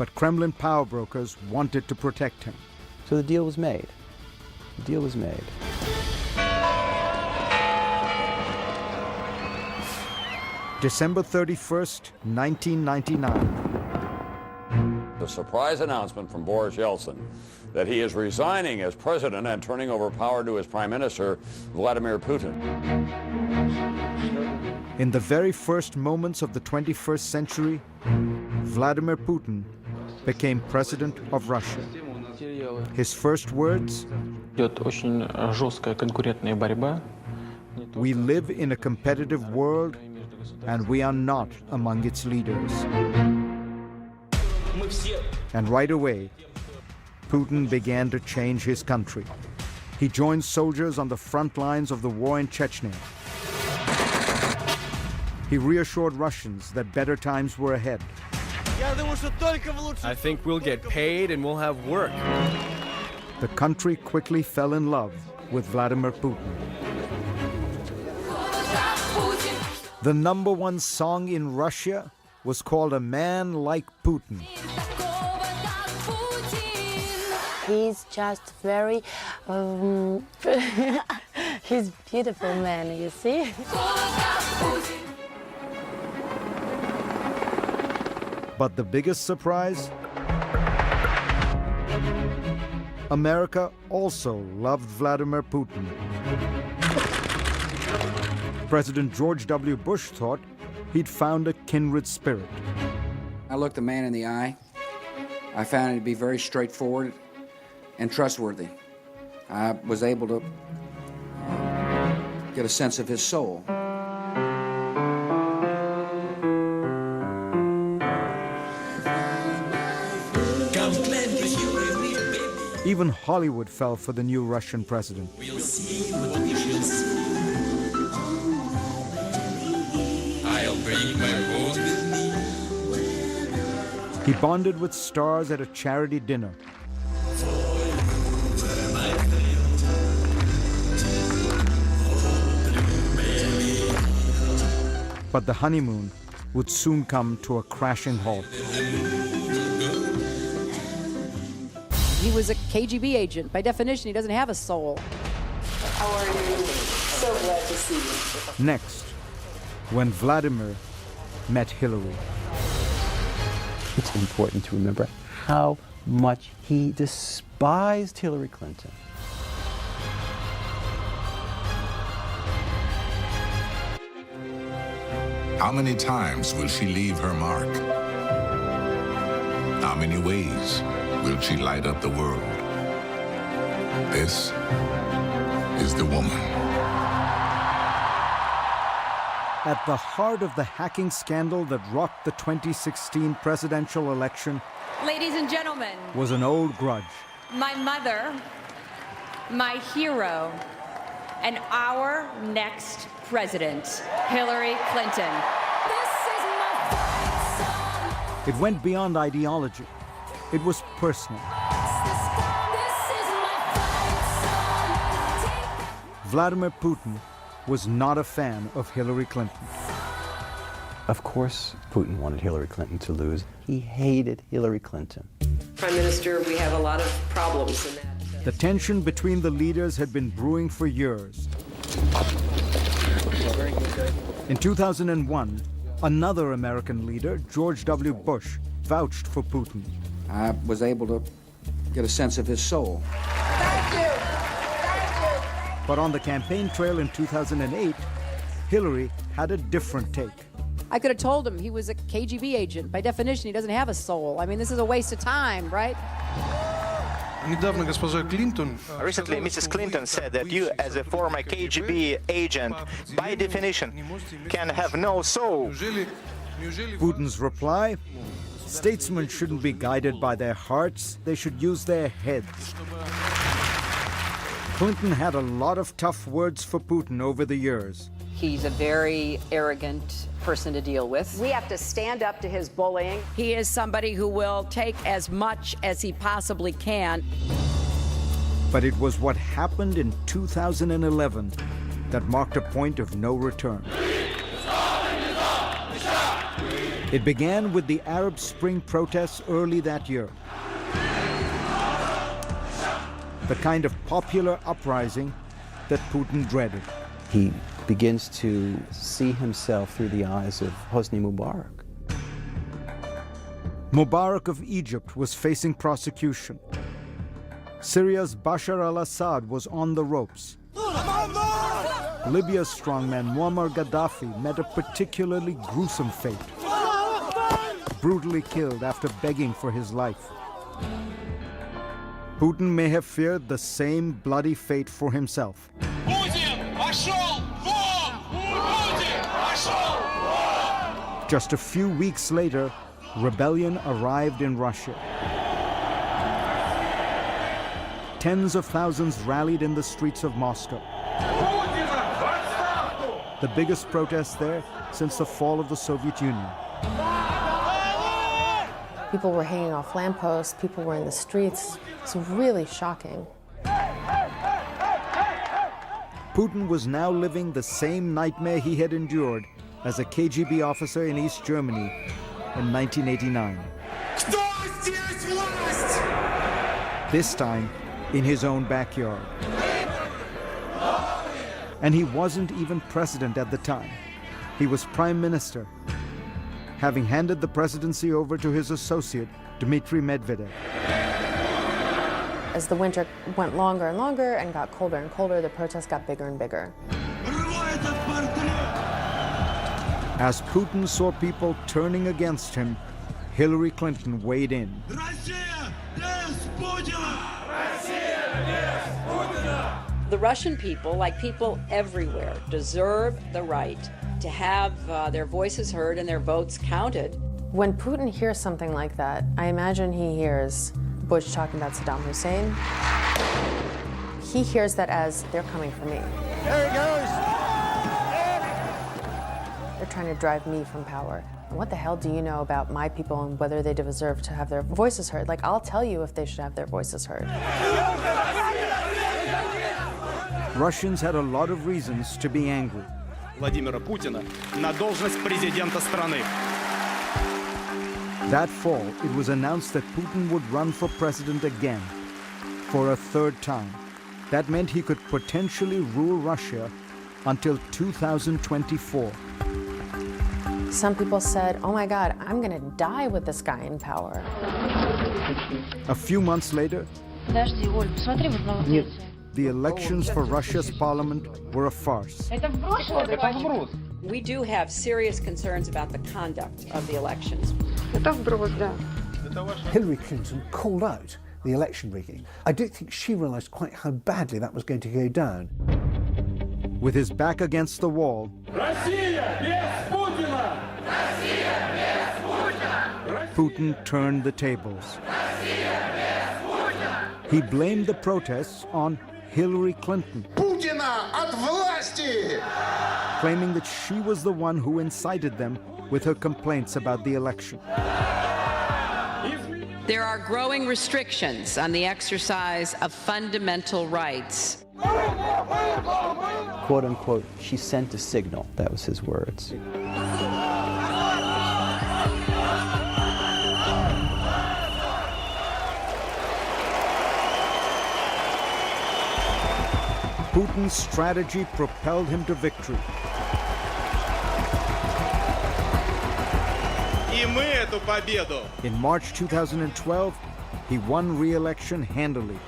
but Kremlin power brokers wanted to protect him. So the deal was made. The deal was made. December 31st, 1999. The surprise announcement from Boris Yeltsin that he is resigning as president and turning over power to his prime minister, Vladimir Putin. In the very first moments of the 21st century, Vladimir Putin became president of Russia. His first words: Идет очень жесткая конкурентная борьба. "We live in a competitive world, and we are not among its leaders." And right away, Putin began to change his country. He joined soldiers on the front lines of the war in Chechnya. He reassured Russians that better times were ahead. I think we'll get paid and we'll have work. The country quickly fell in love with Vladimir Putin. The #1 song in Russia was called "A Man Like Putin." He's just very, he's beautiful man, you see? But the biggest surprise? America also loved Vladimir Putin. President George W. Bush thought he'd found a kindred spirit. I looked the man in the eye. I found him to be very straightforward and trustworthy. I was able to get a sense of his soul. Even Hollywood fell for the new Russian president. I'll bring my boat with me. He bonded with stars at a charity dinner. But the honeymoon would soon come to a crashing halt. He was a KGB agent. By definition, he doesn't have a soul. How are you? So glad to see you. Next, when Vladimir met Hillary. It's important to remember how much he despised Hillary Clinton. How many times will she leave her mark? How many ways will she light up the world? This is the woman. At the heart of the hacking scandal that rocked the 2016 presidential election, ladies and gentlemen, was an old grudge. my mother, my hero, and our next president, Hillary Clinton. It went beyond ideology. It was personal. Vladimir Putin was not a fan of Hillary Clinton. Of course, Putin wanted Hillary Clinton to lose. He hated Hillary Clinton. Prime Minister, we have a lot of problems in that. The tension between the leaders had been brewing for years. In 2001, another American leader, George W. Bush, vouched for Putin. I was able to get a sense of his soul. Thank you. Thank you. But on the campaign trail in 2008, Hillary had a different take. I could have told him he was a KGB agent. By definition, he doesn't have a soul. I mean, this is a waste of time, right? Recently, Mrs. Clinton said that you, as a former KGB agent, by definition, can have no soul. Putin's reply? Statesmen shouldn't be guided by their hearts, they should use their heads. Clinton had a lot of tough words for Putin over the years. He's a very arrogant person to deal with. We have to stand up to his bullying. He is somebody who will take as much as he possibly can. But it was what happened in 2011 that marked a point of no return. It began with the Arab Spring protests early that year. The kind of popular uprising that Putin dreaded. He begins to see himself through the eyes of Hosni Mubarak. Mubarak of Egypt was facing prosecution. Syria's Bashar al-Assad was on the ropes. Libya's strongman Muammar Gaddafi met a particularly gruesome fate. Brutally killed after begging for his life. Putin may have feared the same bloody fate for himself. Just a few weeks later, rebellion arrived in Russia. Tens of thousands rallied in the streets of Moscow. The biggest protest there since the fall of the Soviet Union. People were hanging off lampposts, people were in the streets. It's really shocking. Putin was now living the same nightmare he had endured as a KGB officer in East Germany in 1989. This time in his own backyard. And he wasn't even president at the time. He was prime minister, having handed the presidency over to his associate, Dmitry Medvedev. As the winter went longer and longer and got colder and colder, the protests got bigger and bigger. As Putin saw people turning against him, Hillary Clinton weighed in. The Russian people, like people everywhere, deserve the right to have their voices heard and their votes counted. When Putin hears something like that, I imagine he hears Bush talking about Saddam Hussein. He hears that as they're coming for me. There he goes. They're trying to drive me from power. And what the hell do you know about my people and whether they deserve to have their voices heard? Like, I'll tell you if they should have their voices heard. Russians had a lot of reasons to be angry. Владимира Путина на должность президента страны. That fall, it was announced that Putin would run for president again, for a third time. That meant he could potentially rule Russia until 2024. Some people said, oh my God, I'm gonna die with this guy in power. A few months later, the elections for Russia's parliament were a farce. We do have serious concerns about the conduct of the elections. Hillary Clinton called out the election rigging. I don't think she realized quite how badly that was going to go down. With his back against the wall, Putin turned the tables. He blamed the protests on Hillary Clinton, claiming that she was the one who incited them with her complaints about the election. There are growing restrictions on the exercise of fundamental rights. Quote unquote, she sent a signal. That was his words. Putin's strategy propelled him to victory. In March 2012, he won re-election handily,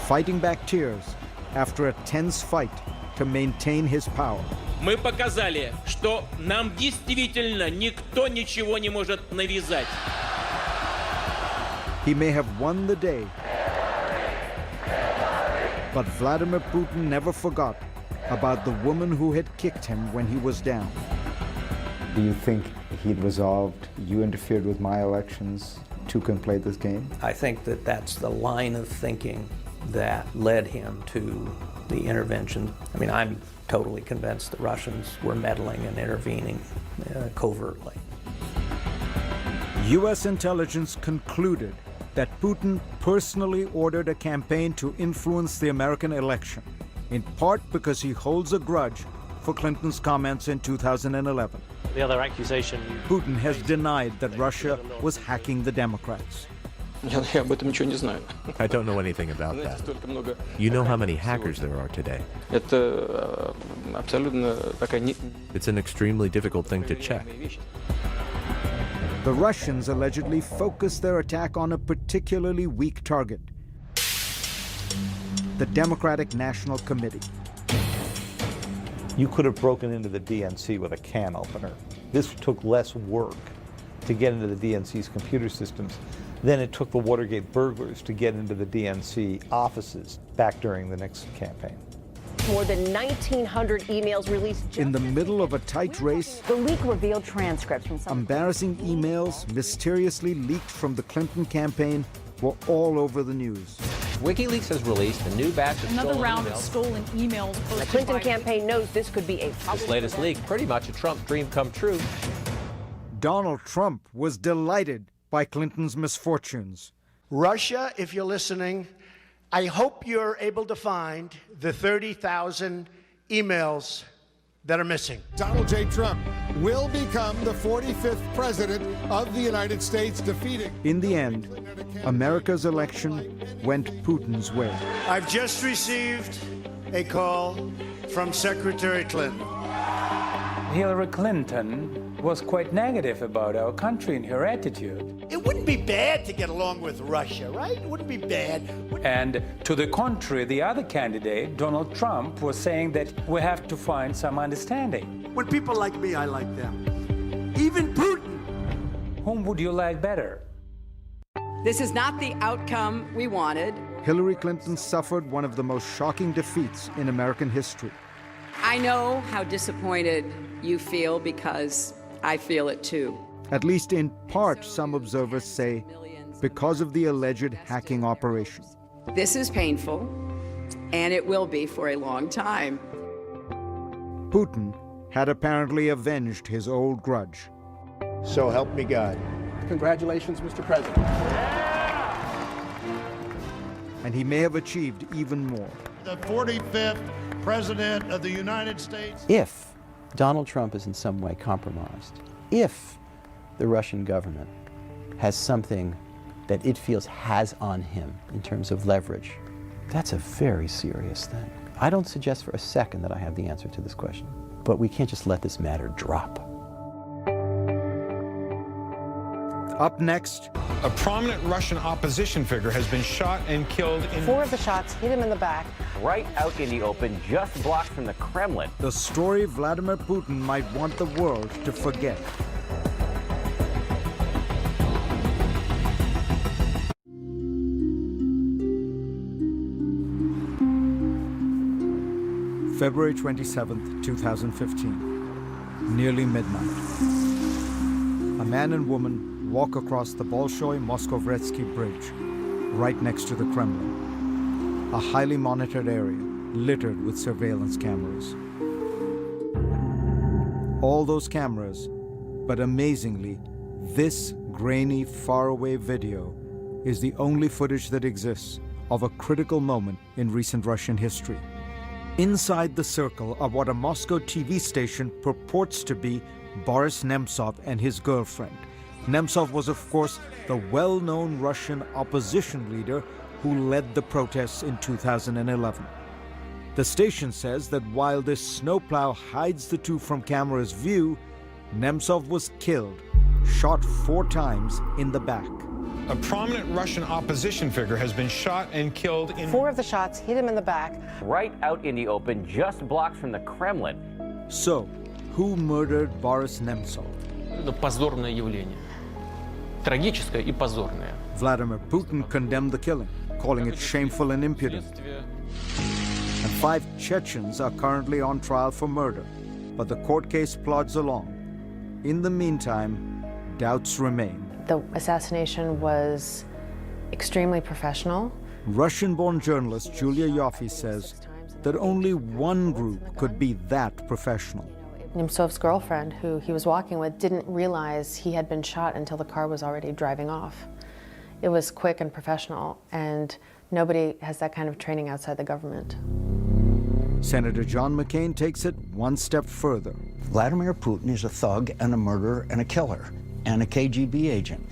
fighting back tears after a tense fight to maintain his power. Мы показали, что нам действительно никто ничего не может навязать. He may have won the day, but Vladimir Putin never forgot about the woman who had kicked him when he was down. Do you think he'd resolved, you interfered with my elections, two can play this game? I think that that's the line of thinking that led him to the intervention. I mean, I'm totally convinced the Russians were meddling and intervening covertly. U.S. intelligence concluded that Putin personally ordered a campaign to influence the American election, in part because he holds a grudge for Clinton's comments in 2011. The other accusation... Putin has denied that Russia was hacking the Democrats. I don't know anything about that. You know how many hackers there are today? It's an extremely difficult thing to check. The Russians allegedly focused their attack on a particularly weak target: the Democratic National Committee. You could have broken into the DNC with a can opener. This took less work to get into the DNC's computer systems than it took the Watergate burglars to get into the DNC offices back during the Nixon campaign. More than 1,900 emails released. In the middle of a tight race, The leak revealed transcripts from some... embarrassing emails mysteriously leaked from the Clinton campaign were all over the news. WikiLeaks has released a new batch of Another stolen round emails. of stolen emails. The Clinton campaign knows this could be a... This latest leak, pretty much a Trump dream come true. Donald Trump was delighted by Clinton's misfortunes. Russia, if you're listening, I hope you're able to find the 30,000 emails that are missing. Donald J. Trump will become the 45th president of the United States, defeating... In the end, America's election went Putin's way. I've just received a call from Secretary Clinton. Hillary Clinton was quite negative about our country and her attitude. It wouldn't be bad to get along with Russia, right? It wouldn't be bad. And to the contrary, the other candidate, Donald Trump, was saying that we have to find some understanding. When people like me, I like them. Even Putin. Whom would you like better? This is not the outcome we wanted. Hillary Clinton suffered one of the most shocking defeats in American history. I know how disappointed you feel because I feel it too. At least in part, some observers say, because of the alleged hacking operation. This is painful, and it will be for a long time. Putin had apparently avenged his old grudge. So help me God. Congratulations, Mr. President. And he may have achieved even more. The 45th President of the United States. If Donald Trump is in some way compromised, if the Russian government has something that it feels has on him in terms of leverage, that's a very serious thing. I don't suggest for a second that I have the answer to this question, but we can't just let this matter drop. Up next, a prominent Russian opposition figure has been shot and killed in... 4 of the shots hit him in the back. Right out in the open, just blocks from the Kremlin. The story Vladimir Putin might want the world to forget. February 27th, 2015. Nearly midnight. A man and woman walk across the Bolshoi-Moskovetsky Bridge, right next to the Kremlin, a highly monitored area littered with surveillance cameras. All those cameras, but amazingly, this grainy, faraway video is the only footage that exists of a critical moment in recent Russian history. Inside the circle of what a Moscow TV station purports to be Boris Nemtsov and his girlfriend. Nemtsov was, of course, the well-known Russian opposition leader who led the protests in 2011. The station says that while this snowplow hides the two from camera's view, Nemtsov was killed, shot 4 times in the back. A prominent Russian opposition figure has been shot and killed in... 4 of the shots hit him in the back. Right out in the open, just blocks from the Kremlin. So, who murdered Boris Nemtsov? Это позорное явление. Трагическое и позорное. Vladimir Putin condemned the killing, calling it shameful and impudent. And 5 Chechens are currently on trial for murder, but the court case plods along. In the meantime, doubts remain. The assassination was extremely professional. Russian-born journalist Julia Yoffe says that only one group could be that professional. Nemtsov's girlfriend, who he was walking with, didn't realize he had been shot until the car was already driving off. It was quick and professional, and nobody has that kind of training outside the government. Senator John McCain takes it one step further. Vladimir Putin is a thug and a murderer and a killer and a KGB agent.